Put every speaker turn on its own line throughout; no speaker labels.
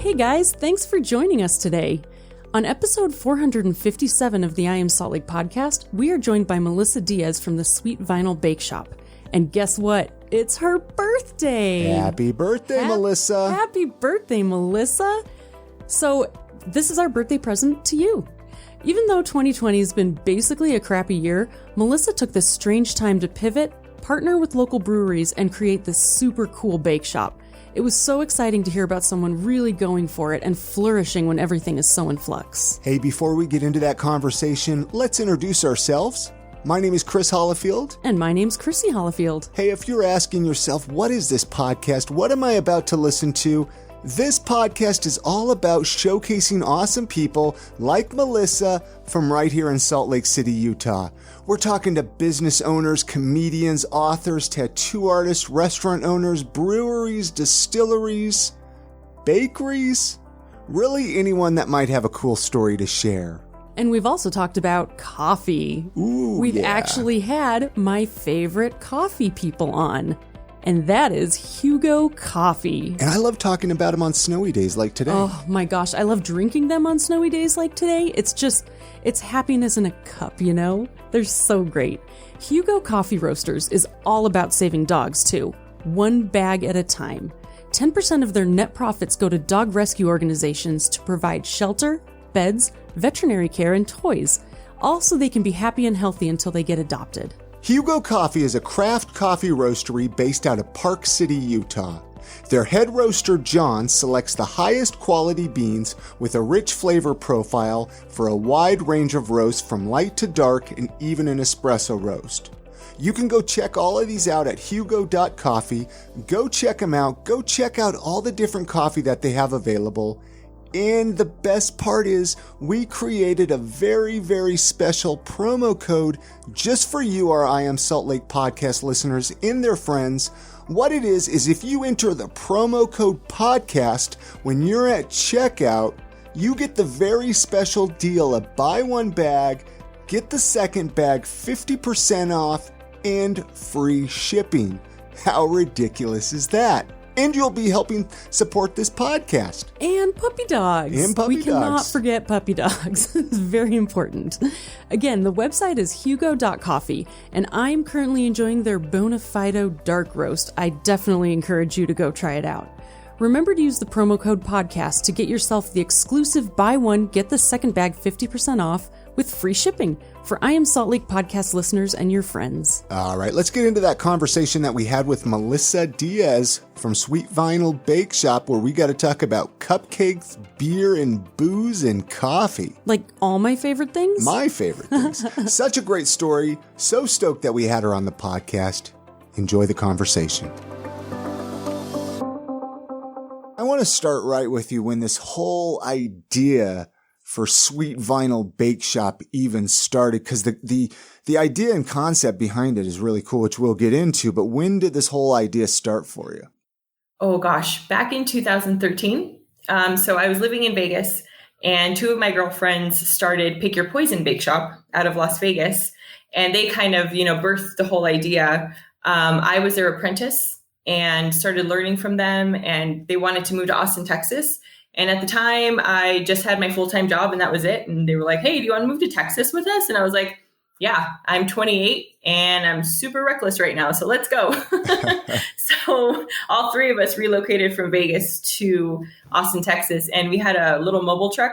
Hey guys, thanks for joining us today. On episode 457 of the I Am Salt Lake podcast, we are joined by Melissa Diaz from the Sweet Vinyl Bakeshop. And guess what? It's her birthday!
Happy birthday, Melissa!
Happy birthday, Melissa! So, this is our birthday present to you. Even though 2020 has been basically a crappy year, Melissa took this strange time to pivot, partner with local breweries, and create this super cool bake shop. It was so exciting to hear about someone really going for it and flourishing when everything is so in flux.
Hey, before we get into that conversation, let's introduce ourselves. My name is Chris Hollifield.
And my name's Chrissy Hollifield.
Hey, if you're asking yourself, what is this podcast? What am I about to listen to? This podcast is all about showcasing awesome people like Melissa from right here in Salt Lake City, Utah. We're talking to business owners, comedians, authors, tattoo artists, restaurant owners, breweries, distilleries, bakeries, really anyone that might have a cool story to share.
And we've also talked about coffee. We've actually had my favorite coffee people on. And that is Hugo Coffee.
And I love talking about them on snowy days like today.
Oh my gosh, I love drinking them on snowy days like today. It's happiness in a cup, you know? They're so great. Hugo Coffee Roasters is all about saving dogs too, one bag at a time. 10% of their net profits go to dog rescue organizations to provide shelter, beds, veterinary care, and toys. All so they can be happy and healthy until they get adopted.
Hugo Coffee is a craft coffee roastery based out of Park City, Utah. Their head roaster, John, selects the highest quality beans with a rich flavor profile for a wide range of roasts from light to dark and even an espresso roast. You can go check all of these out at hugo.coffee. Go check them out. Go check out all the different coffee that they have available. And the best part is we created a very, very special promo code just for you, our I Am Salt Lake podcast listeners and their friends. What it is if you enter the promo code podcast when you're at checkout, you get the very special deal of buy one bag, get the second bag 50% off and free shipping. How ridiculous is that? And you'll be helping support this podcast.
And puppy dogs. We cannot forget puppy dogs. It's very important. Again, the website is hugo.coffee, and I'm currently enjoying their Bonafido Dark Roast. I definitely encourage you to go try it out. Remember to use the promo code podcast to get yourself the exclusive buy one, get the second bag 50% off with free shipping for I Am Salt Lake podcast listeners and your friends.
All right, let's get into that conversation that we had with Melissa Diaz from Sweet Vinyl Bakeshop, where we got to talk about cupcakes, beer, and booze, and coffee.
Like all my favorite things?
My favorite things. Such a great story. So stoked that we had her on the podcast. Enjoy the conversation. I want to start right with you when this whole idea for Sweet Vinyl Bakeshop even started, because the idea and concept behind it is really cool, which we'll get into, but when did this whole idea start for you?
Oh gosh, back in 2013. So I was living in Vegas, and two of my girlfriends started Pick Your Poison Bakeshop out of Las Vegas, and they kind of, birthed the whole idea. I was their apprentice and started learning from them, and they wanted to move to Austin, Texas. And at the time, I just had my full-time job and that was it. And they were like, hey, do you want to move to Texas with us? And I was like, yeah, I'm 28 and I'm super reckless right now. So let's go. So all three of us relocated from Vegas to Austin, Texas. And we had a little mobile truck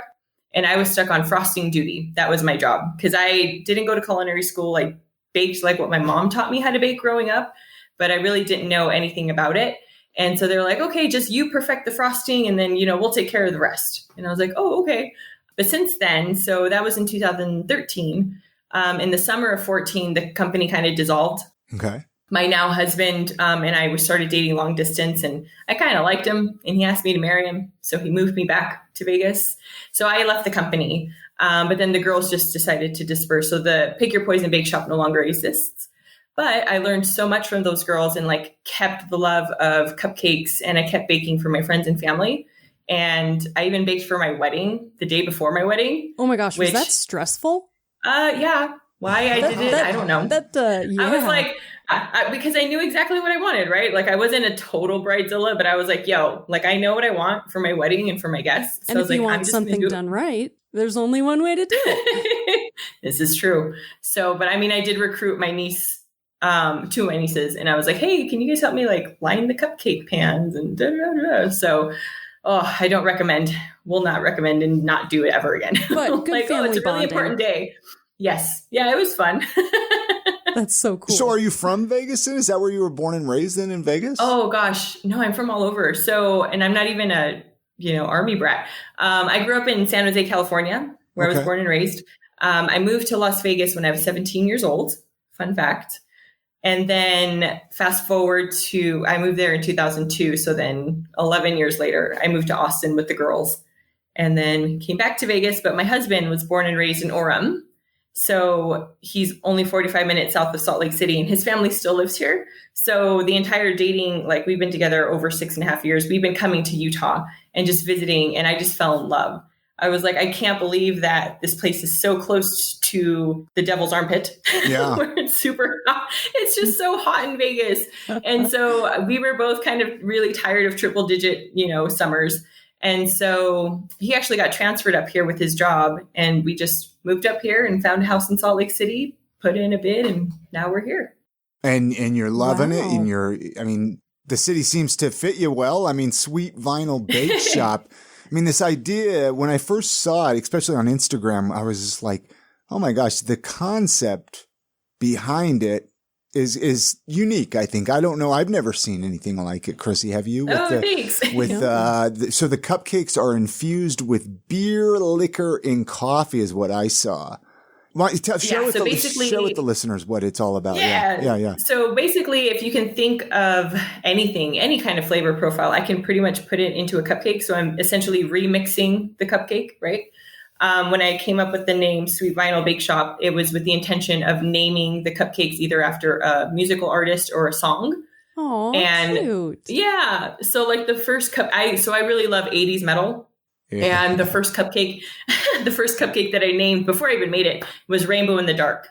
and I was stuck on frosting duty. That was my job because I didn't go to culinary school. I baked like what my mom taught me how to bake growing up, but I really didn't know anything about it. And so they're like, okay, just you perfect the frosting and then, we'll take care of the rest. And I was like, oh, okay. But since then, so that was in 2013, in the summer of 14, the company kind of dissolved.
Okay.
My now husband and I started dating long distance and I kind of liked him and he asked me to marry him. So he moved me back to Vegas. So I left the company, but then the girls just decided to disperse. So the Pick Your Poison Bakeshop no longer exists. But I learned so much from those girls and kept the love of cupcakes and I kept baking for my friends and family. And I even baked for my wedding the day before my wedding.
Oh my gosh, was that stressful?
Yeah. Why I did it, I don't know.
Yeah.
because I knew exactly what I wanted, right? Like I wasn't a total bridezilla, but I was like, yo, like I know what I want for my wedding and for my guests. So
and
I
if
was
you
like,
want something done right, there's only one way to do it.
This is true. So, but I mean, I did recruit my niece, two of my nieces, and I was like, hey, can you guys help me like line the cupcake pans and da, da, da. So, I don't recommend, will not recommend and not do it ever again.
But good
like,
family
it's a really
bonding.
important day. Yes. Yeah, it was fun.
That's so cool.
So are you from Vegas then? Is that where you were born and raised in Vegas?
Oh gosh, no, I'm from all over. So, and I'm not even a, Army brat. I grew up in San Jose, California, where I was born and raised. I moved to Las Vegas when I was 17 years old. Fun fact. And then fast forward to, I moved there in 2002. So then 11 years later, I moved to Austin with the girls and then came back to Vegas. But my husband was born and raised in Orem. So he's only 45 minutes south of Salt Lake City and his family still lives here. So the entire dating, like we've been together over 6.5 years. We've been coming to Utah and just visiting. And I just fell in love. I was like, I can't believe that this place is so close to the Devil's Armpit, where it's super hot. It's just so hot in Vegas. And so we were both kind of really tired of triple digit, summers. And so he actually got transferred up here with his job. And we just moved up here and found a house in Salt Lake City, put in a bid, and now we're here.
And you're loving it. And the city seems to fit you well. I mean, Sweet Vinyl Bakeshop. I mean, this idea, when I first saw it, especially on Instagram, I was just like, oh my gosh, the concept behind it is unique, I think. I don't know. I've never seen anything like it. Chrissy, have you?
Thanks.
So the cupcakes are infused with beer, liquor, and coffee is what I saw. Share with the listeners what it's all about. Yeah.
So basically, if you can think of anything, any kind of flavor profile, I can pretty much put it into a cupcake. So I'm essentially remixing the cupcake, right? When I came up with the name Sweet Vinyl Bakeshop, it was with the intention of naming the cupcakes either after a musical artist or a song.
Oh, cute.
Yeah. So like the first I really love 80s metal. Yeah. And the first cupcake that I named before I even made it was Rainbow in the Dark.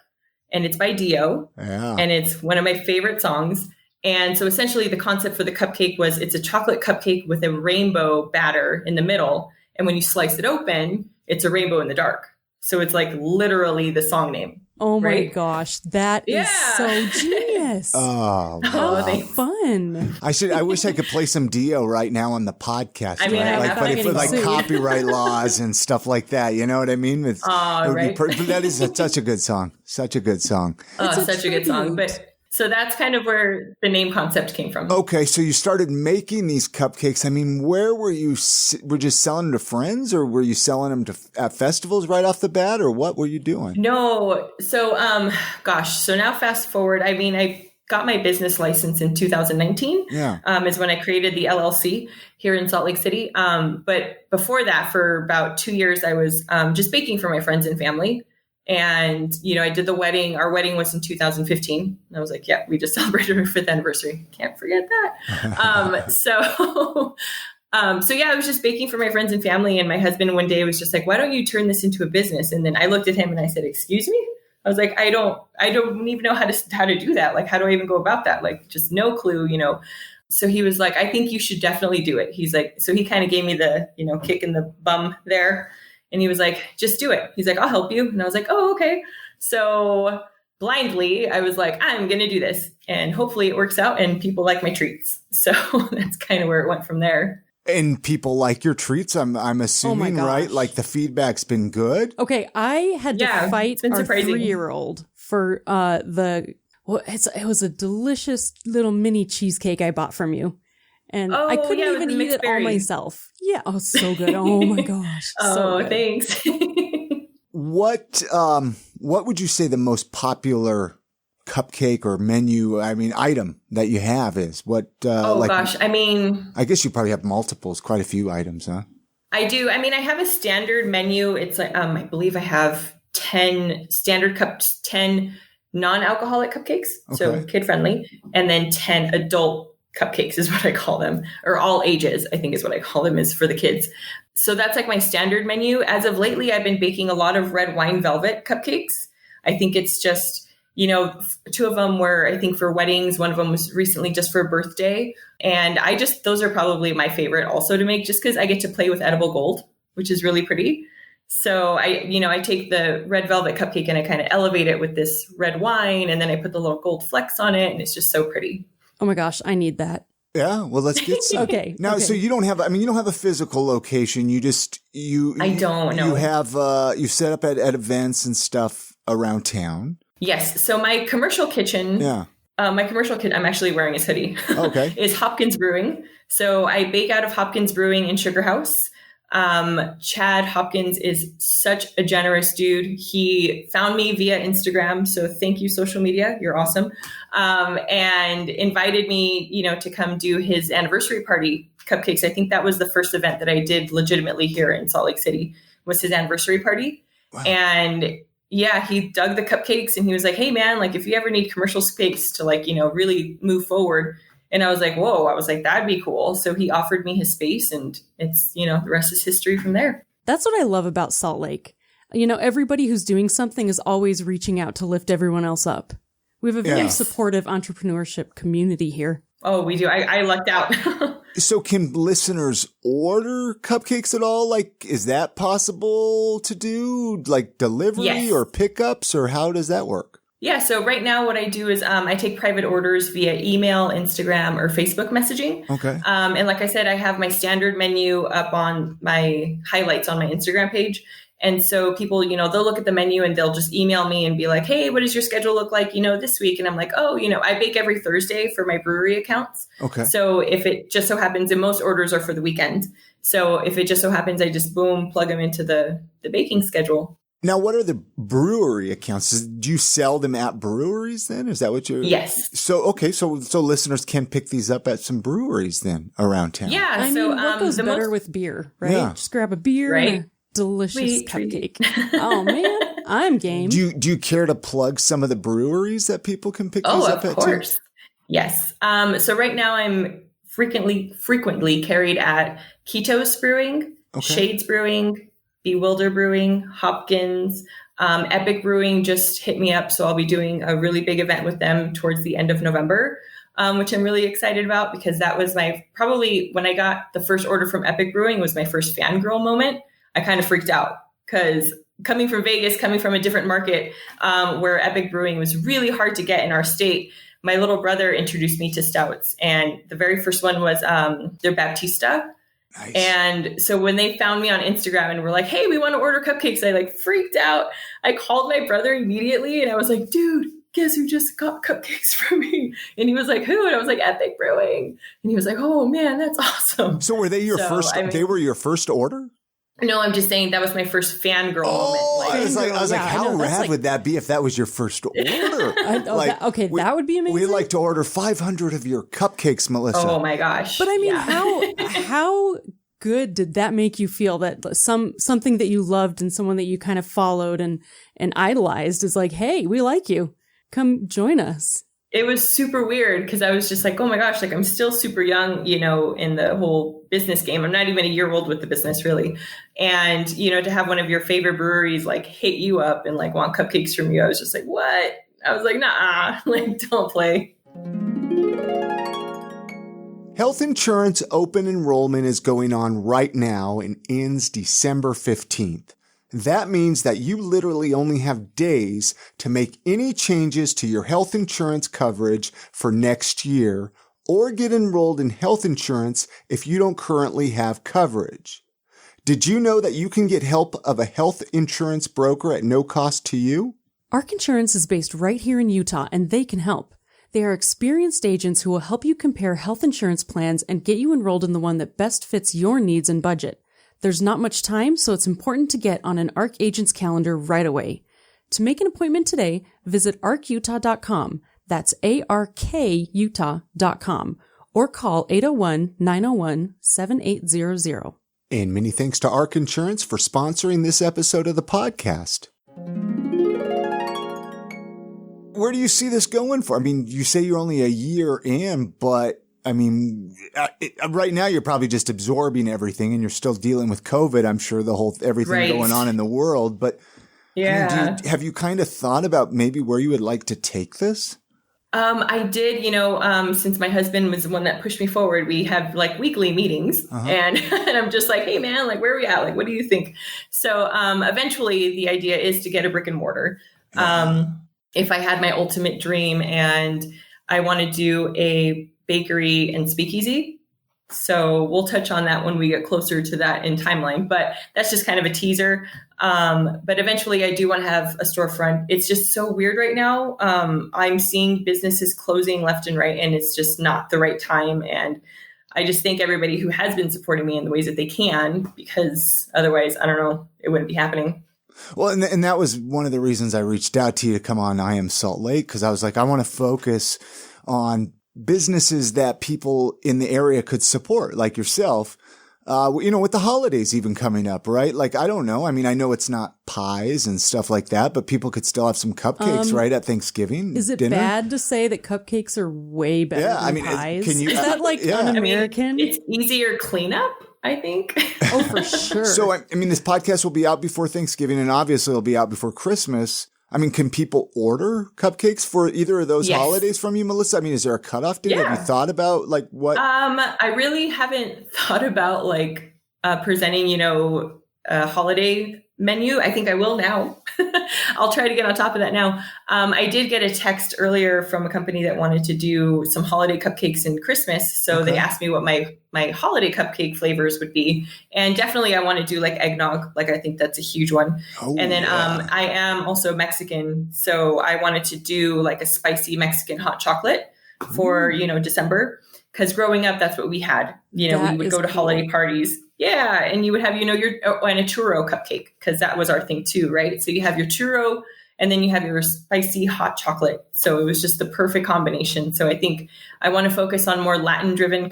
And it's by Dio. Yeah. And it's one of my favorite songs. And so essentially the concept for the cupcake was it's a chocolate cupcake with a rainbow batter in the middle. And when you slice it open, it's a rainbow in the dark. So it's like literally the song name.
Oh my gosh. That is so genius.
Oh,
how fun.
I wish I could play some Dio right now on the podcast.
I mean,
but copyright laws and stuff like that. You know what I mean? But that is such a good song. Such a good song.
Such a good song. But so that's kind of where the name concept came from.
Okay. So you started making these cupcakes. I mean, where were you? Were you just selling them to friends or were you selling them at festivals right off the bat or what were you doing?
No. So, so now fast forward. I mean, I got my business license in 2019 is when I created the LLC here in Salt Lake City. But before that, for about 2 years, I was just baking for my friends and family. And, I did the wedding. Our wedding was in 2015. And I was like, we just celebrated our 5th anniversary. Can't forget that. So I was just baking for my friends and family. And my husband one day was just like, why don't you turn this into a business? And then I looked at him and I said, excuse me? I was like, I don't even know how to do that. Like, how do I even go about that? Like, just no clue, So he was like, I think you should definitely do it. He's like, so he kind of gave me the, kick in the bum there. And he was like, just do it. He's like, I'll help you. And I was like, oh, okay. So blindly, I was like, I'm going to do this. And hopefully it works out and people like my treats. So that's kind of where it went from there.
And people like your treats, I'm assuming, right? Like the feedback's been good?
Okay, I had to fight our 3-year-old for it was a delicious little mini cheesecake I bought from you. And I couldn't even eat it all myself. Yeah. Oh, so good. Oh my gosh.
Thanks.
What would you say the most popular cupcake or menu, item that you have is?
I
guess you probably have multiples, quite a few items, huh?
I do. I have a standard menu. It's like, I believe I have 10 standard cups, 10 non-alcoholic cupcakes. Okay. So kid friendly, and then 10 adult cupcakes is what I call them, or all ages, I think is what I call them, is for the kids. So that's like my standard menu. As of lately, I've been baking a lot of red wine velvet cupcakes. I think it's just, Two of them were, I think, for weddings. One of them was recently just for a birthday. And those are probably my favorite also to make, just because I get to play with edible gold, which is really pretty. So I take the red velvet cupcake and I kind of elevate it with this red wine, and then I put the little gold flecks on it, and it's just so pretty.
Oh my gosh, I need that.
Yeah, well, let's get some.
Okay.
Now, so you don't have a physical location. You just,
I don't know.
You have, you set up at events and stuff around town.
Yes. So my commercial kitchen.
Yeah.
I'm actually wearing his hoodie.
Okay.
Is Hopkins Brewing. So I bake out of Hopkins Brewing in Sugar House. Chad Hopkins is such a generous dude. He found me via Instagram. So thank you, social media. You're awesome. And invited me, to come do his anniversary party Cupcakes. I think that was the first event that I did legitimately here in Salt Lake City, was his anniversary party. Wow. And yeah, he dug the cupcakes and he was like, hey man, like if you ever need commercial space to really move forward. And I was like, whoa, that'd be cool. So he offered me his space, and it's, the rest is history from there.
That's what I love about Salt Lake. Everybody who's doing something is always reaching out to lift everyone else up. We have a very supportive entrepreneurship community here.
Oh, we do. I lucked out.
So can listeners order cupcakes at all? Like, is that possible to do? Like delivery or pickups, or how does that work?
Yeah. So right now what I do is I take private orders via email, Instagram, or Facebook messaging.
Okay.
And like I said, I have my standard menu up on my highlights on my Instagram page. And so people, they'll look at the menu and they'll just email me and be like, hey, what does your schedule look like, this week? And I'm like, oh, I bake every Thursday for my brewery accounts.
Okay.
So if it just so happens, and most orders are for the weekend. So if it just so happens, I just plug them into the baking schedule.
Now, what are the brewery accounts? Do you sell them at breweries then? Is that what you're?
Yes.
So, okay. So listeners can pick these up at some breweries then around town.
Yeah.
I mean, what goes better with beer, right?
Yeah.
Just grab a beer and a delicious cupcake. Oh man, I'm game.
Do you care to plug some of the breweries that people can pick these up at?
Of course. Yes. So right now I'm frequently carried at Ketos Brewing, Shades Brewing, Bewilder Brewing, Hopkins, Epic Brewing just hit me up. So I'll be doing a really big event with them towards the end of November, which I'm really excited about, because that was when I got the first order from Epic Brewing, was my first fangirl moment. I kind of freaked out because coming from Vegas, coming from a different market where Epic Brewing was really hard to get in our state, my little brother introduced me to stouts. And the very first one was their Baptista.
Nice.
And so when they found me on Instagram and were like, hey, we want to order cupcakes, I freaked out. I called my brother immediately and I was like, dude, guess who just got cupcakes from me? And he was like, who? And I was like, Epic Brewing. And he was like, oh man, that's awesome.
So were they your first, they were your first order?
No, I'm just saying that was my first fangirl moment.
I was like, how rad would that be if that was your first order?
That would be amazing.
We'd like to order 500 of your cupcakes, Melissa.
Oh my gosh.
But I mean, how good did that make you feel, that something that you loved and someone that you kind of followed and idolized is like, hey, we like you. Come join us.
It was super weird because I was just like, oh my gosh, I'm still super young, in the whole business game. I'm not even a year old with the business, really. And, to have one of your favorite breweries hit you up and want cupcakes from you, I was just like, what? I was like, nah, don't play.
Health insurance open enrollment is going on right now and ends December 15th. That means that you literally only have days to make any changes to your health insurance coverage for next year, or get enrolled in health insurance if you don't currently have coverage. Did you know that you can get help of a health insurance broker at no cost to you?
ARC Insurance is based right here in Utah, and they can help. They are experienced agents who will help you compare health insurance plans and get you enrolled in the one that best fits your needs and budget. There's not much time, so it's important to get on an ARC agent's calendar right away. To make an appointment today, visit arcutah.com. That's ARKutah.com. Or call 801-901-7800.
And many thanks to ARC Insurance for sponsoring this episode of the podcast. Where do you see this going for? I mean, you say you're only a year in, but I mean, right now you're probably just absorbing everything and you're still dealing with COVID. I'm sure everything going on in the world, but
Yeah.
I mean, have you kind of thought about maybe where you would like to take this?
I did, since my husband was the one that pushed me forward, we have like weekly meetings and I'm just like, hey man, like where are we at? Like, what do you think? So, eventually the idea is to get a brick and mortar. If I had my ultimate dream, and I want to do a bakery and speakeasy. So we'll touch on that when we get closer to that in timeline, but that's just kind of a teaser. But eventually I do want to have a storefront. It's just so weird right now. I'm seeing businesses closing left and right, and it's just not the right time. And I just thank everybody who has been supporting me in the ways that they can, because otherwise, I don't know, it wouldn't be happening.
Well, and that was one of the reasons I reached out to you to come on I Am Salt Lake, because I was like, I want to focus on businesses that people in the area could support, like yourself, with the holidays even coming up, right? Like, I don't know. I mean, I know it's not pies and stuff like that, but people could still have some cupcakes, right, at Thanksgiving
Is it
dinner.
Bad to say that cupcakes are way better than pies?
Is
that like un-American?
It's easier cleanup, I think.
Oh, for sure.
So, I mean, this podcast will be out before Thanksgiving, and obviously it'll be out before Christmas. I mean, can people order cupcakes for either of those holidays from you, Melissa? I mean, is there a cutoff date?
Yeah.
Have you thought about like what?
I really haven't thought about like presenting, a holiday menu. I think I will now. I'll try to get on top of that now. I did get a text earlier from a company that wanted to do some holiday cupcakes in Christmas. So they asked me what my holiday cupcake flavors would be. And definitely I want to do like eggnog. Like, I think that's a huge one. Oh, and then I am also Mexican. So I wanted to do like a spicy Mexican hot chocolate for, December. Because growing up, that's what we had. We would go to holiday parties. Yeah. And you would have, and a churro cupcake, because that was our thing too, right? So you have your churro and then you have your spicy hot chocolate. So it was just the perfect combination. So I think I want to focus on more Latin driven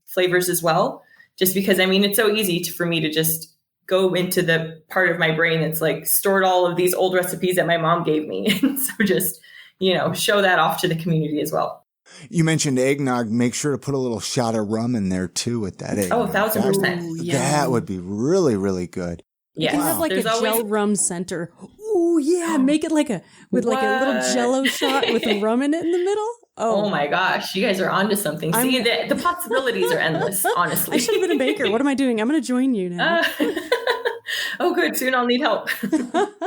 flavors as well, just because, it's so easy for me to just go into the part of my brain that's like stored all of these old recipes that my mom gave me. And so just, show that off to the community as well.
You mentioned eggnog. Make sure to put a little shot of rum in there too with that eggnog.
1,000%.
That would be really, really good.
Yeah, you have like a gel rum center. Oh yeah, make it like with like a little Jello shot with rum in it in the middle.
Oh my gosh, you guys are onto something. See, the possibilities are endless. Honestly,
I should have been a baker. What am I doing? I'm going to join you now.
Oh, good. Soon I'll need help.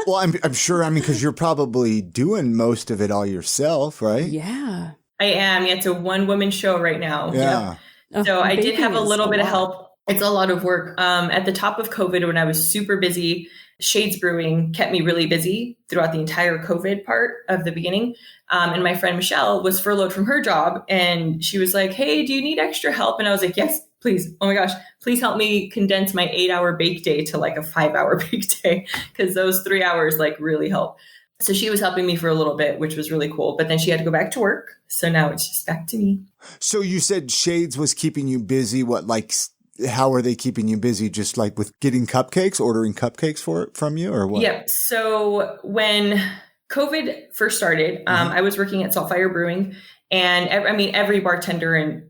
Well, I'm sure. Because you're probably doing most of it all yourself, right?
Yeah.
I am. Yeah, it's a one-woman show right now.
Yeah.
So I did have a little bit of help. It's a lot of work. At the top of COVID, when I was super busy, Shades Brewing kept me really busy throughout the entire COVID part of the beginning. And my friend Michelle was furloughed from her job. And she was like, hey, do you need extra help? And I was like, yes, please. Oh my gosh, please help me condense my 8-hour bake day to like a 5-hour bake day. Because those 3 hours like really help. So she was helping me for a little bit, which was really cool. But then she had to go back to work. So now it's just back to me.
So you said Shades was keeping you busy. How are they keeping you busy? Just like with getting cupcakes, ordering cupcakes from you, or what?
Yep. So when COVID first started, I was working at Saltfire Brewing, and every bartender and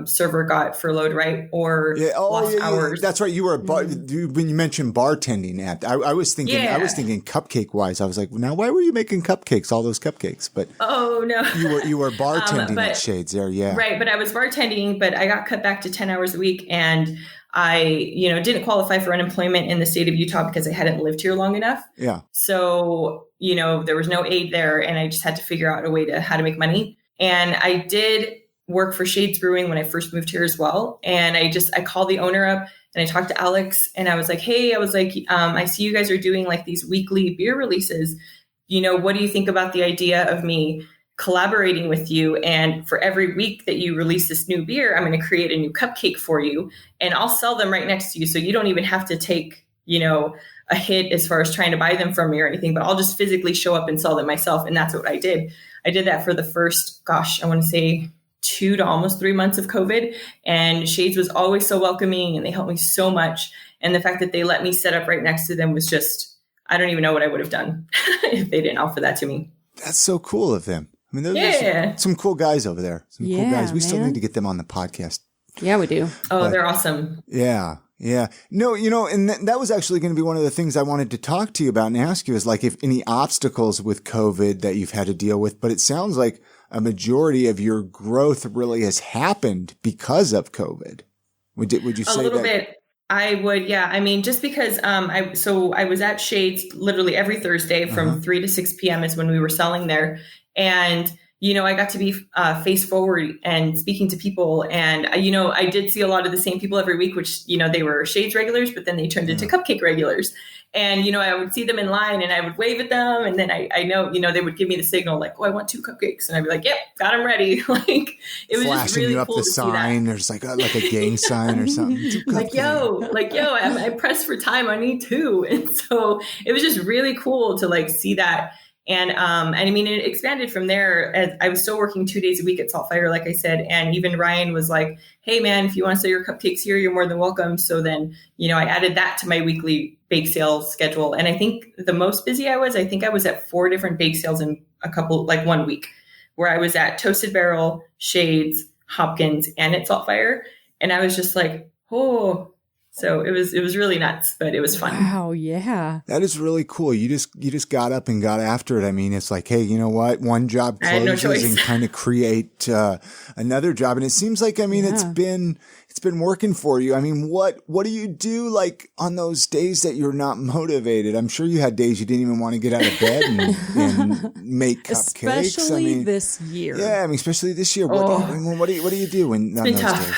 server got furloughed, right? Or lost hours.
That's right. You were when you mentioned bartending I was thinking cupcake wise. I was like, now why were you making cupcakes? All those cupcakes, but
oh no,
you were bartending at Shades there, yeah.
Right, but I was bartending, but I got cut back to 10 hours a week, and I didn't qualify for unemployment in the state of Utah because I hadn't lived here long enough.
Yeah.
So there was no aid there, and I just had to figure out a way how to make money, and I did work for Shades Brewing when I first moved here as well. And I called the owner up and I talked to Alex, and I was like, hey, I see you guys are doing like these weekly beer releases. What do you think about the idea of me collaborating with you? And for every week that you release this new beer, I'm going to create a new cupcake for you, and I'll sell them right next to you. So you don't even have to take, a hit as far as trying to buy them from me or anything, but I'll just physically show up and sell them myself. And that's what I did. I did that for the first, I want to say 2 to almost 3 months of COVID, and Shades was always so welcoming, and they helped me so much. And the fact that they let me set up right next to them was just, I don't even know what I would have done if they didn't offer that to me.
That's so cool of them. There's some cool guys over there. Some cool guys. We still need to get them on the podcast.
Yeah, we do.
They're awesome.
Yeah. Yeah. No, and that was actually going to be one of the things I wanted to talk to you about and ask you is like if any obstacles with COVID that you've had to deal with, but it sounds like a majority of your growth really has happened because of COVID. Would you say
a little
that?
bit? I would, yeah. I mean, just because I was at Shades literally every Thursday from 3 to 6 p.m. is when we were selling there. And, I got to be face forward and speaking to people. And, I did see a lot of the same people every week, which, they were Shades regulars, but then they turned into Cupcake regulars. And, I would see them in line and I would wave at them. And then I know, they would give me the signal like, oh, I want 2 cupcakes. And I'd be like, yep, got them ready. Like it was just really cool to see that.
Flashing you up the sign. There's like a gang sign or something.
like, yo, I pressed for time. I need 2. And so it was just really cool to like see that. And I mean, it expanded from there. As I was still working 2 days a week at Saltfire, like I said. And even Ryan was like, hey, man, if you want to sell your cupcakes here, you're more than welcome. So then, I added that to my weekly bake sales schedule. And I think the most busy I was at 4 different bake sales in 1 week, where I was at Toasted Barrel, Shades, Hopkins, and at Saltfire. And I was just like, oh. So it was really nuts, but it was fun.
Wow, yeah.
That is really cool. You just got up and got after it. I mean, it's like, hey, you know what? One job closes and kind of create another job. And it seems like, I mean, it's been working for you. I mean, what do you do like on those days that you're not motivated? I'm sure you had days you didn't even want to get out of bed and make cupcakes.
Especially this year.
Yeah, I mean, especially this year. What do you do on those days?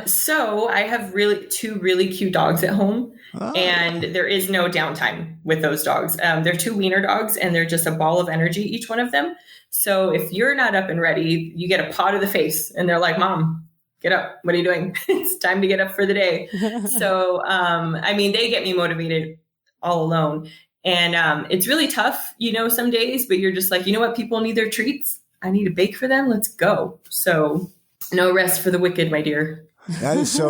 So I have 2 really cute dogs at home, and there is no downtime with those dogs. They're 2 wiener dogs, and they're just a ball of energy, each one of them. So if you're not up and ready, you get a paw to the face, and they're like, Mom, get up. What are you doing? It's time to get up for the day. So, I mean, they get me motivated all alone, and it's really tough, some days, but you're just like, you know what? People need their treats. I need to bake for them. Let's go. So no rest for the wicked, my dear.
That is so.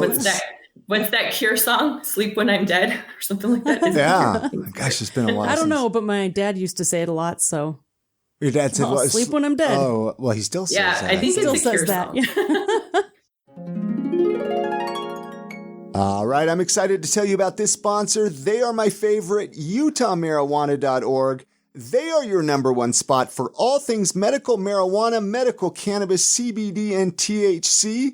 What's that Cure song? Sleep when I'm dead, or something like that.
Yeah. Gosh, it's been a while.
I don't know, but my dad used to say it a lot. So
your dad said,
"I'll sleep when I'm dead."
Oh, well, he still says that.
Yeah, I think he still says that.
All right, I'm excited to tell you about this sponsor. They are my favorite, UtahMarijuana.org. They are your number one spot for all things medical marijuana, medical cannabis, CBD, and THC.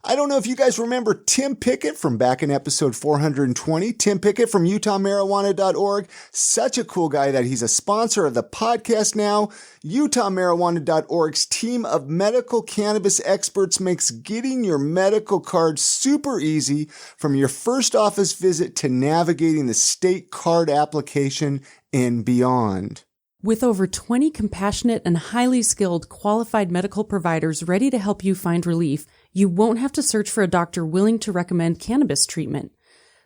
I don't know if you guys remember Tim Pickett from back in episode 420. Tim Pickett from UtahMarijuana.org. Such a cool guy that he's a sponsor of the podcast now. UtahMarijuana.org's team of medical cannabis experts makes getting your medical card super easy from your first office visit to navigating the state card application and beyond.
With over 20 compassionate and highly skilled qualified medical providers ready to help you find relief, you won't have to search for a doctor willing to recommend cannabis treatment.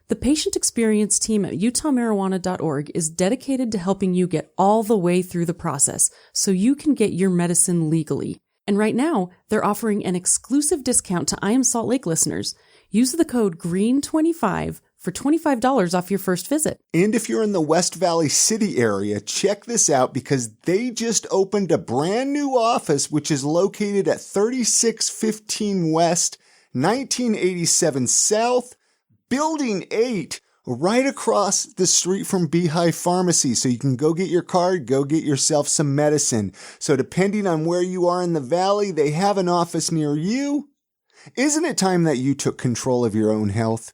The patient experience team at UtahMarijuana.org is dedicated to helping you get all the way through the process so you can get your medicine legally. And right now, they're offering an exclusive discount to I Am Salt Lake listeners. Use the code GREEN25 for $25 off your first visit.
And if you're in the West Valley City area, check this out because they just opened a brand new office, which is located at 3615 West, 1987 South, Building 8, right across the street from Beehive Pharmacy. So you can go get your card, go get yourself some medicine. So depending on where you are in the valley, they have an office near you. Isn't it time that you took control of your own health?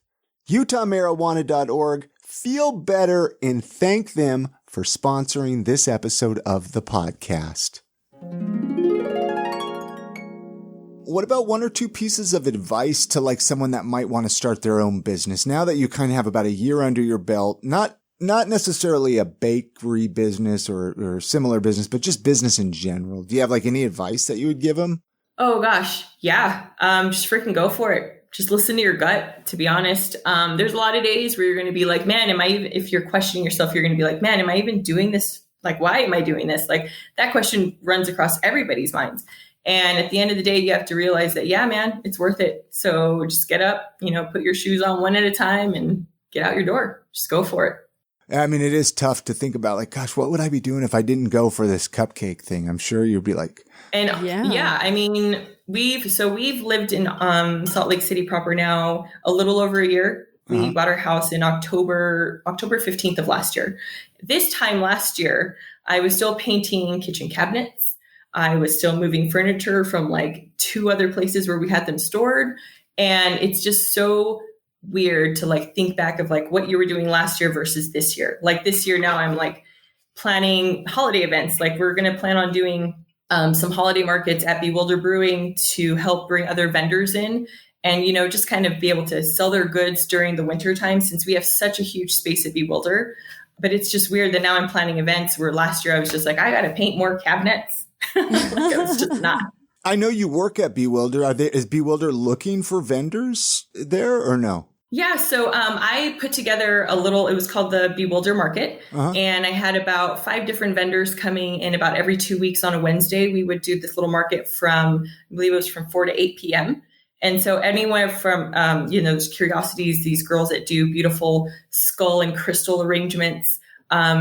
UtahMarijuana.org. Feel better and thank them for sponsoring this episode of the podcast. What about 1 or 2 pieces of advice to like someone that might want to start their own business? Now that you kind of have about a year under your belt, not necessarily a bakery business or similar business, but just business in general. Do you have like any advice that you would give them?
Oh gosh. Yeah. Just freaking go for it. Just listen to your gut, to be honest. There's a lot of days where you're going to be like, man, if you're questioning yourself, you're going to be like, man, am I even doing this? Like, why am I doing this? Like that question runs across everybody's minds. And at the end of the day, you have to realize that, yeah, man, it's worth it. So just get up, put your shoes on one at a time and get out your door. Just go for it.
I mean, it is tough to think about like, gosh, what would I be doing if I didn't go for this cupcake thing? I'm sure you'd be like,
and yeah, I mean, we've lived in Salt Lake City proper now a little over a year. We bought our house in October 15th of last year. This time last year, I was still painting kitchen cabinets. I was still moving furniture from like 2 other places where we had them stored. And it's just so weird to like think back of like what you were doing last year versus this year. Like this year now I'm like planning holiday events. Like we're going to plan on doing some holiday markets at Bewilder Brewing to help bring other vendors in and, you know, just kind of be able to sell their goods during the winter time since we have such a huge space at Bewilder. But it's just weird that now I'm planning events where last year I was just like, I got to paint more cabinets. Like I was just not.
I know you work at Bewilder. Is Bewilder looking for vendors there or no?
Yeah. So I put together it was called the Bewilder Market. And I had about 5 different vendors coming in about every 2 weeks on a Wednesday. We would do this little market from, I believe it was from 4 to 8 p.m. And so anywhere from, those Curiosities, these girls that do beautiful skull and crystal arrangements,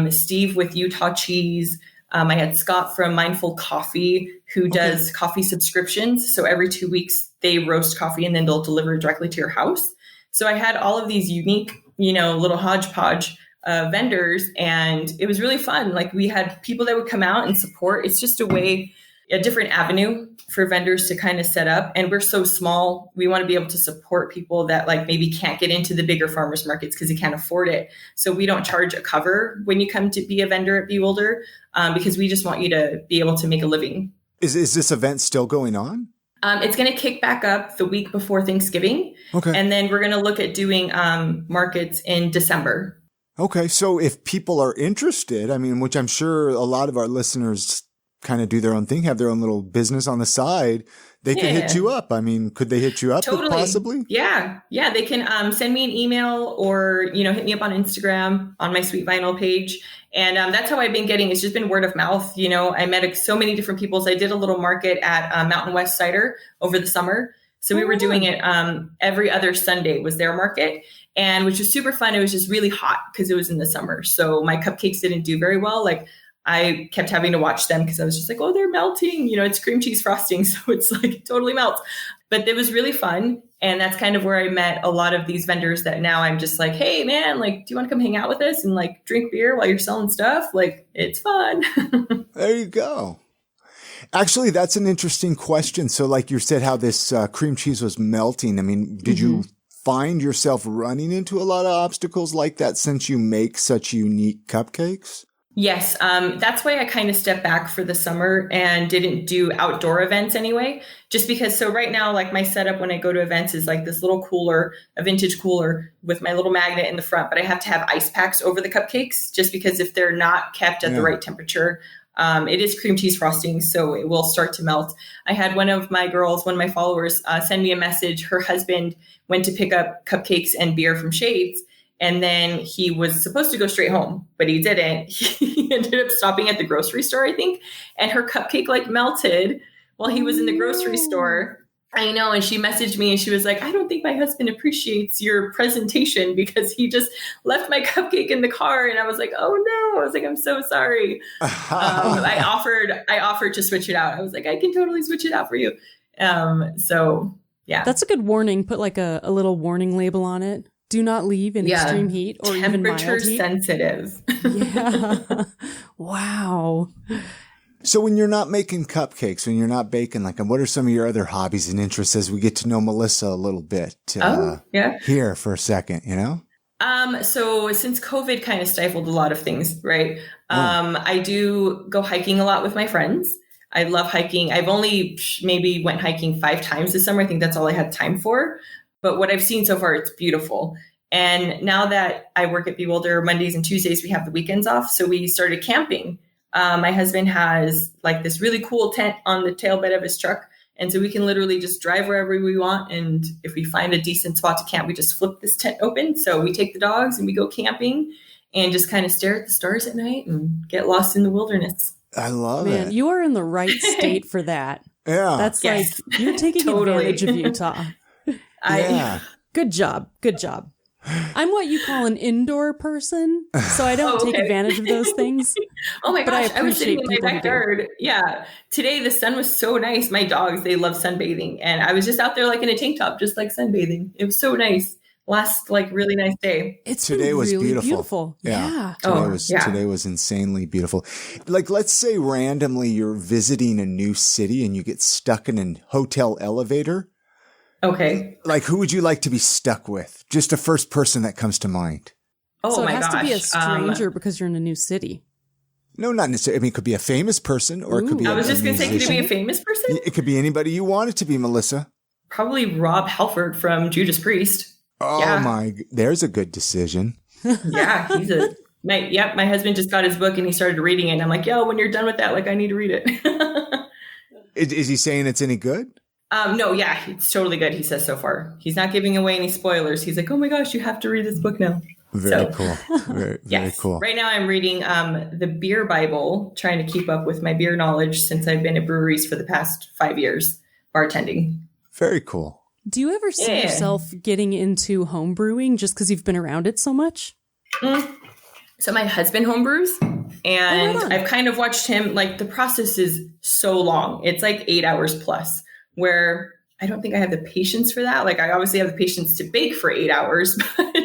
Steve with Utah Cheese. I had Scott from Mindful Coffee who does coffee subscriptions. So every 2 weeks they roast coffee and then they'll deliver it directly to your house. So I had all of these unique, little hodgepodge vendors, and it was really fun. Like we had people that would come out and support. It's just a different avenue for vendors to kind of set up. And we're so small. We want to be able to support people that like maybe can't get into the bigger farmers markets because they can't afford it. So we don't charge a cover when you come to be a vendor at Bewilder because we just want you to be able to make a living.
Is this event still going on?
It's going to kick back up the week before Thanksgiving. Okay. And then we're going to look at doing markets in December.
Okay. So if people are interested, I mean, which I'm sure a lot of our listeners kind of do their own thing, have their own little business on the side, they can hit you up. I mean, could they hit you up possibly? Yeah. Yeah. They can send me an email or, hit me up on Instagram on my Sweet Vinyl page. And that's how I've been getting. It's just been word of mouth. I met so many different people. So I did a little market at Mountain West Cider over the summer. So we were doing it every other Sunday was their market, and which was super fun. It was just really hot because it was in the summer. So my cupcakes didn't do very well. Like I kept having to watch them because I was just like, oh, they're melting. It's cream cheese frosting. So it's like it totally melts. But it was really fun. And that's kind of where I met a lot of these vendors that now I'm just like, hey, man, like, do you want to come hang out with us and like drink beer while you're selling stuff? Like, it's fun. There you go. Actually, that's an interesting question. So like you said, how this cream cheese was melting. I mean, did you find yourself running into a lot of obstacles like that since you make such unique cupcakes? Yes. That's why I kind of stepped back for the summer and didn't do outdoor events anyway, just because. So right now, like my setup when I go to events is like this little cooler, a vintage cooler with my little magnet in the front, but I have to have ice packs over the cupcakes just because if they're not kept at the right temperature, it is cream cheese frosting, so it will start to melt. I had one of my followers send me a message. Her husband went to pick up cupcakes and beer from Shades. And then he was supposed to go straight home, but he didn't. He ended up stopping at the grocery store, I think. And her cupcake like melted while he was in the grocery store. I know. And she messaged me and she was like, I don't think my husband appreciates your presentation because he just left my cupcake in the car. And I was like, oh no. I was like, I'm so sorry. I offered to switch it out. I was like, I can totally switch it out for you. So yeah. That's a good warning. Put like a little warning label on it. Do not leave in extreme heat or even mild heat. Temperature sensitive. Yeah. Wow. So when you're not making cupcakes, when you're not baking, like, what are some of your other hobbies and interests as we get to know Melissa a little bit? Here for a second, So since COVID kind of stifled a lot of things, right? I do go hiking a lot with my friends. I love hiking. I've only maybe went hiking 5 times this summer. I think that's all I had time for. But what I've seen so far, it's beautiful. And now that I work at Bewilder Mondays and Tuesdays, we have the weekends off. So we started camping. My husband has like this really cool tent on the tailbed of his truck. And so we can literally just drive wherever we want. And if we find a decent spot to camp, we just flip this tent open. So we take the dogs and we go camping and just kind of stare at the stars at night and get lost in the wilderness. I love it. Man, you are in the right state for that. Yeah. That's like, you're taking advantage of Utah. Good job. Good job.
I'm what you call an indoor person, so I don't take advantage of those things.
Oh my gosh, I was sitting in my backyard. Yeah. Today the sun was so nice. My dogs, they love sunbathing. And I was just out there like in a tank top, just like sunbathing. It was so nice. Last like really nice day.
Today was really beautiful.
Yeah.
Today was insanely beautiful. Like, let's say randomly you're visiting a new city and you get stuck in a hotel elevator.
Okay.
Like, who would you like to be stuck with? Just a first person that comes to mind.
Oh,
so
my gosh.
So it has to be a stranger because you're in a new city.
No, not necessarily. I mean, it could be a famous person or it could be
I was just going to say, could it be a famous person?
It could be anybody you want it to be, Melissa.
Probably Rob Halford from Judas Priest.
Oh, there's a good decision.
Yeah, my husband just got his book and he started reading it. And I'm like, yo, when you're done with that, like, I need to read it.
Is he saying it's any good?
No, yeah, it's totally good. He says so far. He's not giving away any spoilers. He's like, oh my gosh, you have to read this book now.
Very cool. Very cool.
Right now I'm reading the Beer Bible, trying to keep up with my beer knowledge since I've been at breweries for the past 5 years, bartending.
Very cool.
Do you ever see yourself getting into home brewing just because you've been around it so much?
So my husband homebrews, and I've kind of watched him, like the process is so long. It's like 8 hours plus, where I don't think I have the patience for that. Like I obviously have the patience to bake for 8 hours, but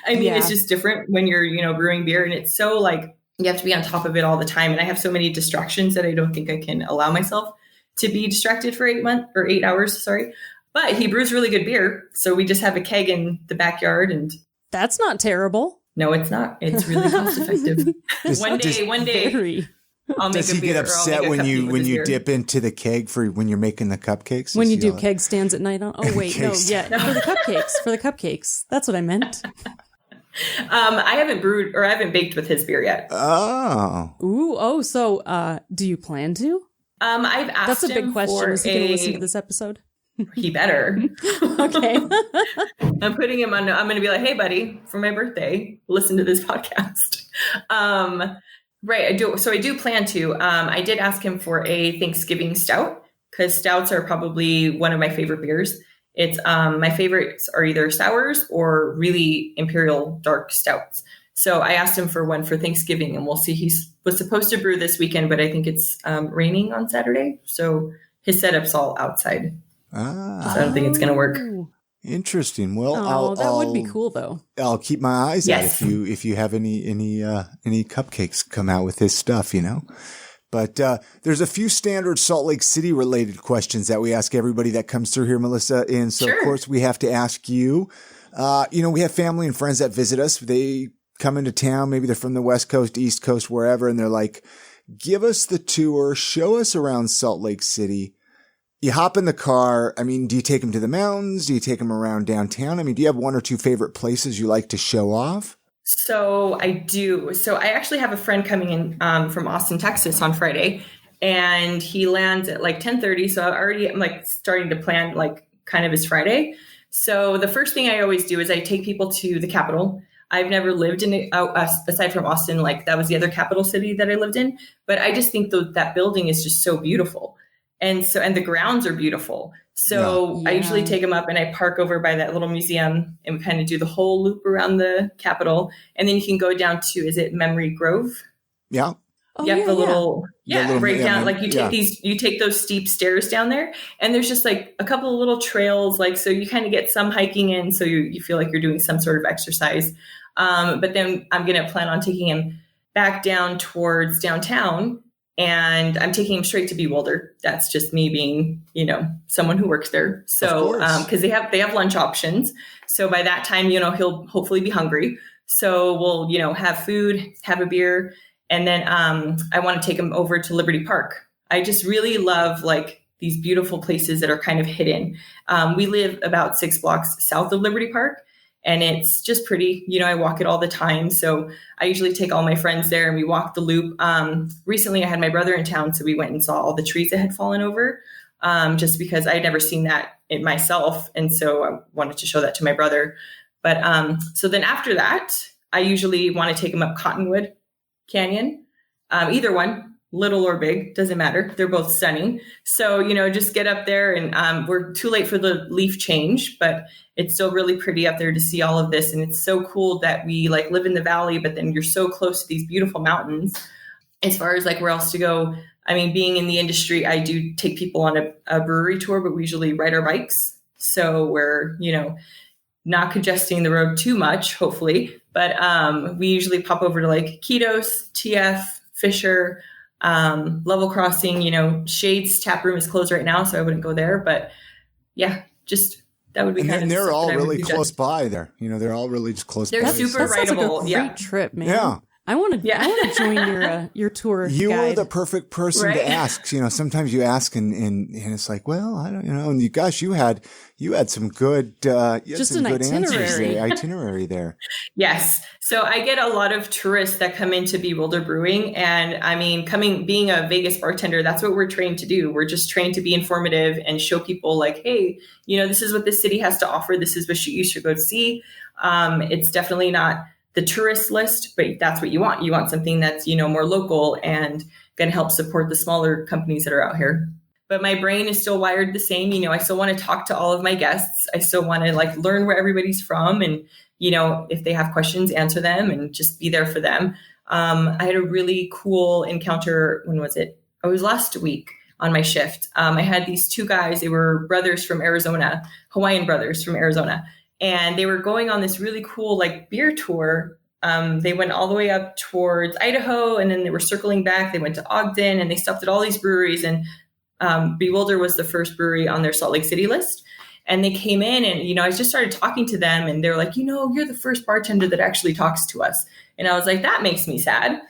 I mean, it's just different when you're, brewing beer, and it's so like, you have to be on top of it all the time. And I have so many distractions that I don't think I can allow myself to be distracted for 8 hours. Sorry. But he brews really good beer. So we just have a keg in the backyard, and
that's not terrible.
No, it's not. It's really cost effective. One day.
Does he get upset when you dip into the keg for when you're making the cupcakes?
When you do keg stands at night on? Oh wait, no, yeah, for the cupcakes. That's what I meant.
I haven't brewed or I haven't baked with his beer yet.
Oh.
So do you plan to?
I've asked.
That's a big question. Is he going to listen to this episode?
He better.
Okay.
I'm putting him on. I'm going to be like, hey, buddy, for my birthday, listen to this podcast. Right. I do. So I do plan to. I did ask him for a Thanksgiving stout because stouts are probably one of my favorite beers. It's my favorites are either sours or really imperial dark stouts. So I asked him for one for Thanksgiving, and we'll see. He was supposed to brew this weekend, but I think it's raining on Saturday. So his setup's all outside. So I don't think it's going to work.
Interesting. Well,
that would be cool though.
I'll keep my eyes out if you have any cupcakes come out with his stuff, But there's a few standard Salt Lake City related questions that we ask everybody that comes through here, Melissa. And so of course we have to ask you. We have family and friends that visit us. They come into town, maybe they're from the West Coast, East Coast, wherever, and they're like, give us the tour, show us around Salt Lake City. You hop in the car. I mean, do you take them to the mountains? Do you take them around downtown? I mean, do you have one or two favorite places you like to show off?
So I do. So I actually have a friend coming in from Austin, Texas on Friday, and he lands at like 10:30. So I'm like starting to plan like kind of his Friday. So the first thing I always do is I take people to the Capitol. I've never lived in it aside from Austin. Like that was the other capital city that I lived in. But I just think that building is just so beautiful. And the grounds are beautiful. So I usually take them up and I park over by that little museum and we kind of do the whole loop around the Capitol. And then you can go down to, is it Memory Grove?
Yeah.
Oh,
little down, like you take those steep stairs down there, and there's just like a couple of little trails, like, so you kind of get some hiking in. So you feel like you're doing some sort of exercise. But then I'm going to plan on taking him back down towards downtown. And I'm taking him straight to Bewilder. That's just me being, someone who works there. So, because they have lunch options. So by that time, he'll hopefully be hungry. So we'll, have food, have a beer. And then I want to take him over to Liberty Park. I just really love like these beautiful places that are kind of hidden. We live about 6 blocks south of Liberty Park. And it's just pretty, I walk it all the time. So I usually take all my friends there and we walk the loop. Recently I had my brother in town. So we went and saw all the trees that had fallen over just because I had never seen that in myself. And so I wanted to show that to my brother. But so then after that, I usually want to take him up Cottonwood Canyon, either one. little or big, doesn't matter. They're both stunning. So, just get up there, and we're too late for the leaf change, but it's still really pretty up there to see all of this. And it's so cool that we live in the valley, but then you're so close to these beautiful mountains. As far as where else to go, I mean, being in the industry, I do take people on a brewery tour, but we usually ride our bikes. So we're, not congesting the road too much, hopefully. But we usually pop over to Ketos, TF, Fisher, Level Crossing. Shades Tap Room is closed right now, so I wouldn't go there. But yeah, just that would be kind of.
And they're all really close by there. They're all really just close by.
They're super rideable.
Like a great trip, man.
Yeah.
I want to join your tour.
You
guide.
are the perfect person to ask. Sometimes you ask and it's like, well, I don't, and you had some good,
just an
itinerary there.
Yes. So I get a lot of tourists that come in to Bewilder Brewing, and I mean, being a Vegas bartender, that's what we're trained to do. We're just trained to be informative and show people hey, this is what this city has to offer. This is what you should go see. It's definitely not the tourist list, but that's what you want. You want something that's, more local and going to help support the smaller companies that are out here. But my brain is still wired the same. I still want to talk to all of my guests. I still want to learn where everybody's from, and, if they have questions, answer them and just be there for them. I had a really cool encounter. When was it? It was last week on my shift. I had these two guys. They were brothers from Arizona, Hawaiian brothers from Arizona. And they were going on this really cool beer tour. They went all the way up towards Idaho, and then they were circling back. They went to Ogden, and they stopped at all these breweries. And Bewilder was the first brewery on their Salt Lake City list. And they came in, and I just started talking to them, and they're like, you're the first bartender that actually talks to us. And I was like, that makes me sad.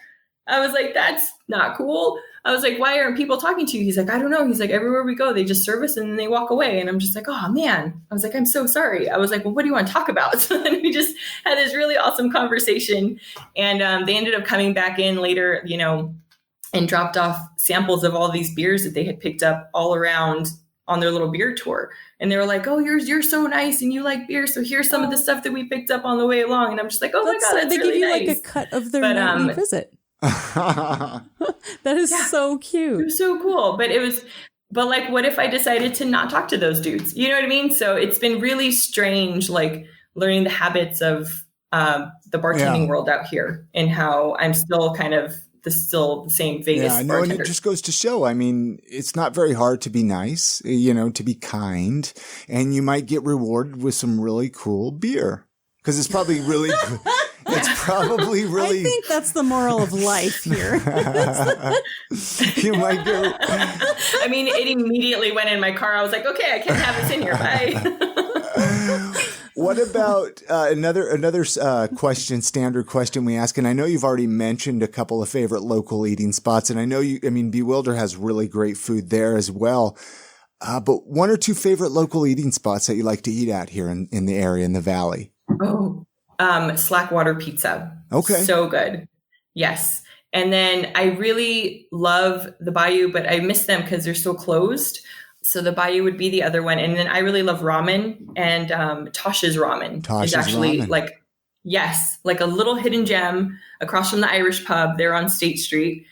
I was like, that's not cool. I was like, why aren't people talking to you? He's like, I don't know. He's like, everywhere we go, they just serve us and then they walk away. And I'm just like, oh man. I was like, I'm so sorry. I was like, well, what do you want to talk about? So then we just had this really awesome conversation. And they ended up coming back in later, and dropped off samples of all these beers that they had picked up all around on their little beer tour. And they were like, oh, you're so nice and you like beer. So here's some of the stuff that we picked up on the way along. And I'm just like, oh my God, that's
they
really
give you
nice.
A cut of their nightly visit. That is so cute.
It was so cool. But what if I decided to not talk to those dudes? You know what I mean? So it's been really strange, learning the habits of the bartending world out here, and how I'm still kind of still the same Vegas
I know,
bartender.
and it just goes to show, I mean, it's not very hard to be nice, to be kind, and you might get rewarded with some really cool beer. Because it's probably really good. It's probably really.
I think that's the moral of life here.
You might go.
I mean, it immediately went in my car. I was like, okay, I can't have this in here. Bye.
What about another question, standard question we ask? And I know you've already mentioned a couple of favorite local eating spots. And I know Bewilder has really great food there as well. But one or two favorite local eating spots that you like to eat at here in the area, in the Valley?
Oh, Slackwater Pizza.
Okay.
So good. Yes. And then I really love the Bayou, but I miss them because they're so closed. So the Bayou would be the other one. And then I really love ramen, and Tosh's Ramen is actually ramen. A little hidden gem across from the Irish pub there on State Street.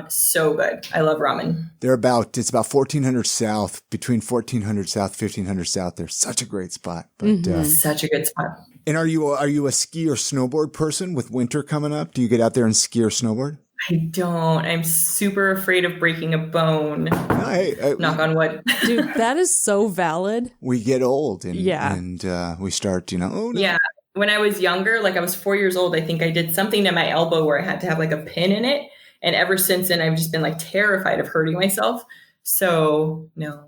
So good. I love ramen.
It's about 1400 South, between 1400 South, 1500 South. They're such a great spot. But
such a good spot.
And are you a ski or snowboard person with winter coming up? Do you get out there and ski or snowboard?
I don't. I'm super afraid of breaking a bone. Knock on wood.
Dude, that is so valid.
We get old and we start, oh no.
Yeah. When I was younger, I was 4 years old, I think I did something to my elbow where I had to have a pin in it. And ever since then, I've just been terrified of hurting myself. So no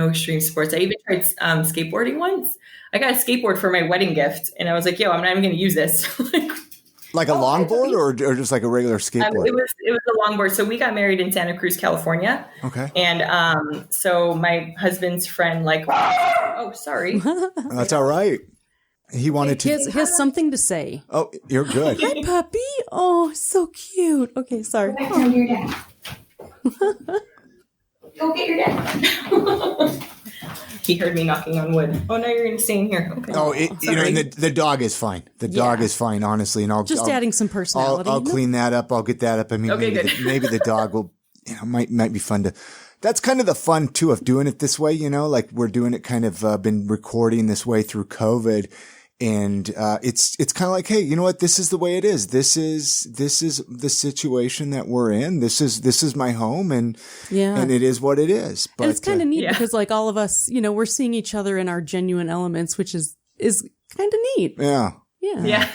extreme sports. I even tried skateboarding once. I got a skateboard for my wedding gift, and I was like, I'm not even going to use this.
Like a longboard or just like a regular skateboard?
It was a longboard. So we got married in Santa Cruz, California.
Okay.
And so my husband's friend, oh, sorry.
That's all right. He wanted to.
He has something to say.
Oh, you're good.
Hi, puppy. Oh, so cute. Okay, sorry.
Go back down to your dad. Go get your dad. He heard me knocking on wood. Oh, no, you're going to stay in here. Okay.
Oh, and the dog is fine. The dog is fine, honestly. And I'll
adding some personality.
I'll clean that up. I'll get that up. I mean, maybe the dog will, might be fun to. That's kind of the fun too of doing it this way. Like we're doing it kind of been recording this way through COVID. And, it's kind of like, hey, you know what? This is the way it is. This is the situation that we're in. This is my home and it is what it is. But
and it's kind of neat because like all of us, we're seeing each other in our genuine elements, which is kind of neat.
Yeah.
Yeah.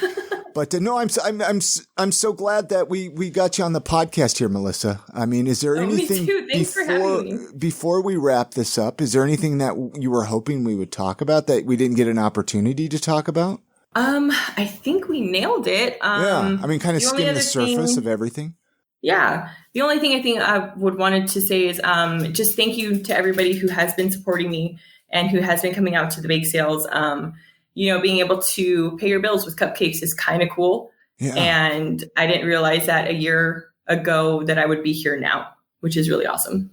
But no, I'm so glad that we got you on the podcast here, Melissa. I mean, is there anything
me too. Thanks for having me.
Before we wrap this up? Is there anything that you were hoping we would talk about that we didn't get an opportunity to talk about?
I think we nailed it.
I mean, kind of skim the surface of everything.
Yeah. The only thing I think I would wanted to say is just thank you to everybody who has been supporting me and who has been coming out to the bake sales. Being able to pay your bills with Cupcakes is kind of cool. Yeah. And I didn't realize that a year ago that I would be here now, which is really awesome.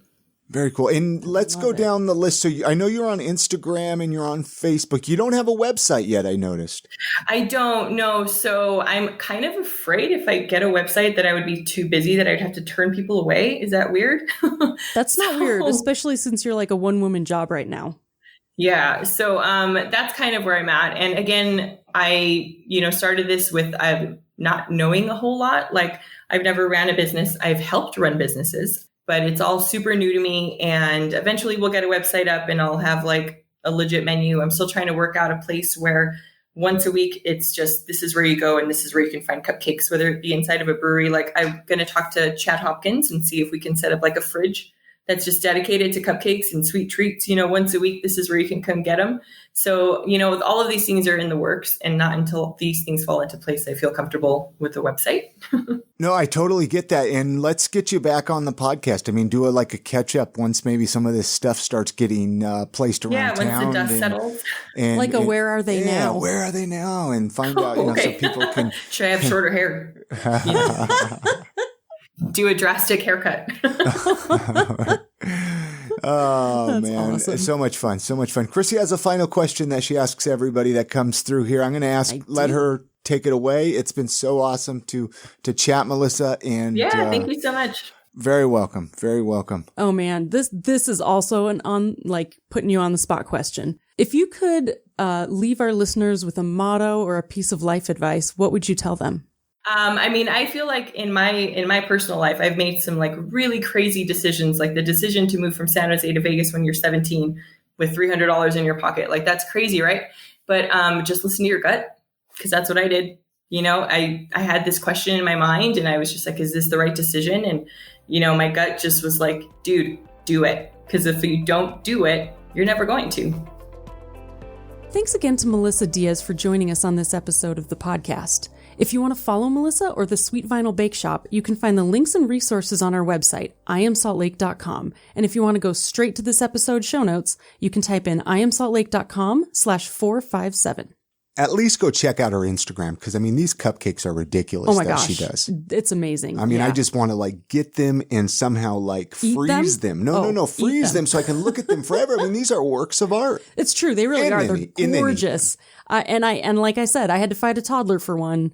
Very cool. And let's go down the list. So I know you're on Instagram and you're on Facebook. You don't have a website yet, I noticed.
I don't know. So I'm kind of afraid if I get a website that I would be too busy, that I'd have to turn people away. Is that weird?
That's not weird, especially since you're like a one-woman job right now.
Yeah. So that's kind of where I'm at. And again, I, started this with not knowing a whole lot. Like I've never ran a business. I've helped run businesses, but it's all super new to me. And eventually we'll get a website up and I'll have like a legit menu. I'm still trying to work out a place where once a week, it's just, this is where you go and this is where you can find cupcakes, whether it be inside of a brewery. Like I'm going to talk to Chad Hopkins and see if we can set up like a fridge that's just dedicated to cupcakes and sweet treats. Once a week, this is where you can come get them. So, with all of these things are in the works, and not until these things fall into place, I feel comfortable with the website.
No, I totally get that. And let's get you back on the podcast. I mean, do a catch up once maybe some of this stuff starts getting placed around town.
Yeah, once the dust settles.
And
where are they now?
Where are they now? And find out, so people can.
Should I have shorter hair? Do a drastic haircut.
Oh,
that's
man.
Awesome.
So much fun. So much fun. Chrissy has a final question that she asks everybody that comes through here. I'm going to let her take it away. It's been so awesome to chat, Melissa. And
thank you so much.
Very welcome. Very welcome.
Oh man, this is also putting you on the spot question. If you could leave our listeners with a motto or a piece of life advice, what would you tell them?
I feel like in my personal life, I've made some really crazy decisions, like the decision to move from San Jose to Vegas when you're 17 with $300 in your pocket. Like that's crazy, right? But just listen to your gut, because that's what I did. I had this question in my mind and I was just like, is this the right decision? And, my gut just was like, dude, do it. Because if you don't do it, you're never going to.
Thanks again to Melissa Diaz for joining us on this episode of the podcast. If you want to follow Melissa or the Sweet Vinyl Bakeshop, you can find the links and resources on our website, iamsaltlake.com. And if you want to go straight to this episode's show notes, you can type in iamsaltlake.com/457.
At least go check out her Instagram, because these cupcakes are ridiculous.
Oh my gosh,
she does.
It's amazing.
I just want to get them and somehow freeze them. No, freeze them so I can look at them forever. These are works of art.
It's true, they really are. They're gorgeous. And like I said, I had to fight a toddler for one.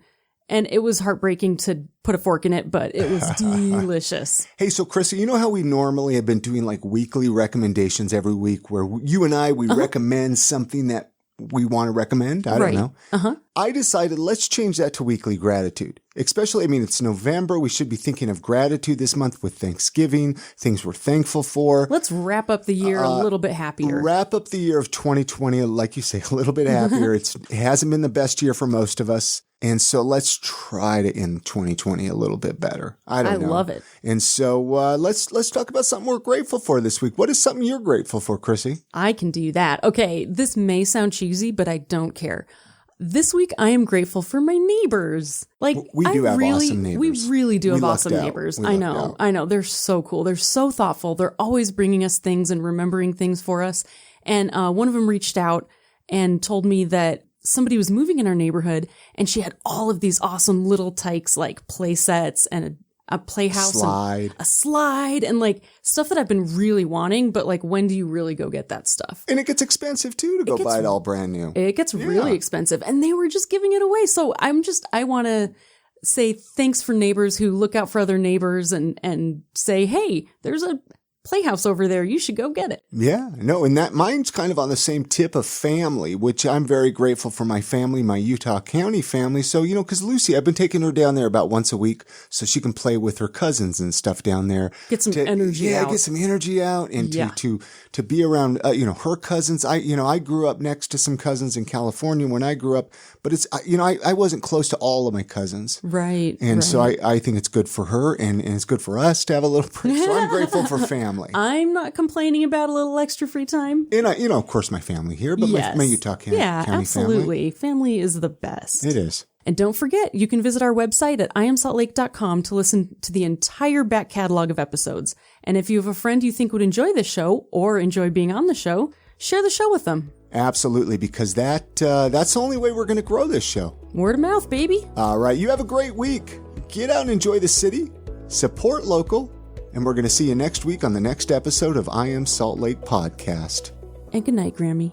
And it was heartbreaking to put a fork in it, but it was delicious.
Hey, so Chrissy, you know how we normally have been doing weekly recommendations every week where you and I, we recommend something that we want to recommend? I don't know. I decided let's change that to weekly gratitude. Especially, it's November. We should be thinking of gratitude this month with Thanksgiving, things we're thankful for.
Let's wrap up the year a little bit happier.
Wrap up the year of 2020, like you say, a little bit happier. It hasn't been the best year for most of us. And so let's try to end 2020 a little bit better. I
love it.
And so let's talk about something we're grateful for this week. What is something you're grateful for, Chrissy?
I can do that. Okay, this may sound cheesy, but I don't care. This week, I am grateful for my neighbors.
We do have awesome neighbors.
We really do have awesome neighbors. I know. They're so cool. They're so thoughtful. They're always bringing us things and remembering things for us. And one of them reached out and told me that somebody was moving in our neighborhood and she had all of these awesome little tykes, play sets and a playhouse,
a
slide, and like stuff that I've been really wanting. But like, when do you really go get that stuff?
And it gets expensive too to go buy it all brand new.
It gets really expensive, and they were just giving it away. So I want to say thanks for neighbors who look out for other neighbors and say, hey, there's a playhouse over there. You should go get it.
Yeah, no, and that mine's kind of on the same tip of family, which I'm very grateful for my family, my Utah County family. So, because Lucy, I've been taking her down there about once a week so she can play with her cousins and stuff down there.
Get some energy out.
Yeah, get some energy out and to be around, her cousins. I grew up next to some cousins in California when I grew up, but it's, I wasn't close to all of my cousins.
Right.
And so I think it's good for her and it's good for us to have a little break. So I'm grateful for family.
I'm not complaining about a little extra free time.
And of course, my family here, but my Utah County
absolutely.
family.
Family is the best.
It is.
And don't forget, you can visit our website at iamsaltlake.com to listen to the entire back catalog of episodes. And if you have a friend you think would enjoy this show or enjoy being on the show, share the show with them.
Absolutely, because that's the only way we're going to grow this show.
Word of mouth, baby.
All right, you have a great week. Get out and enjoy the city. Support local. And we're going to see you next week on the next episode of I Am Salt Lake Podcast.
And good night, Grammy.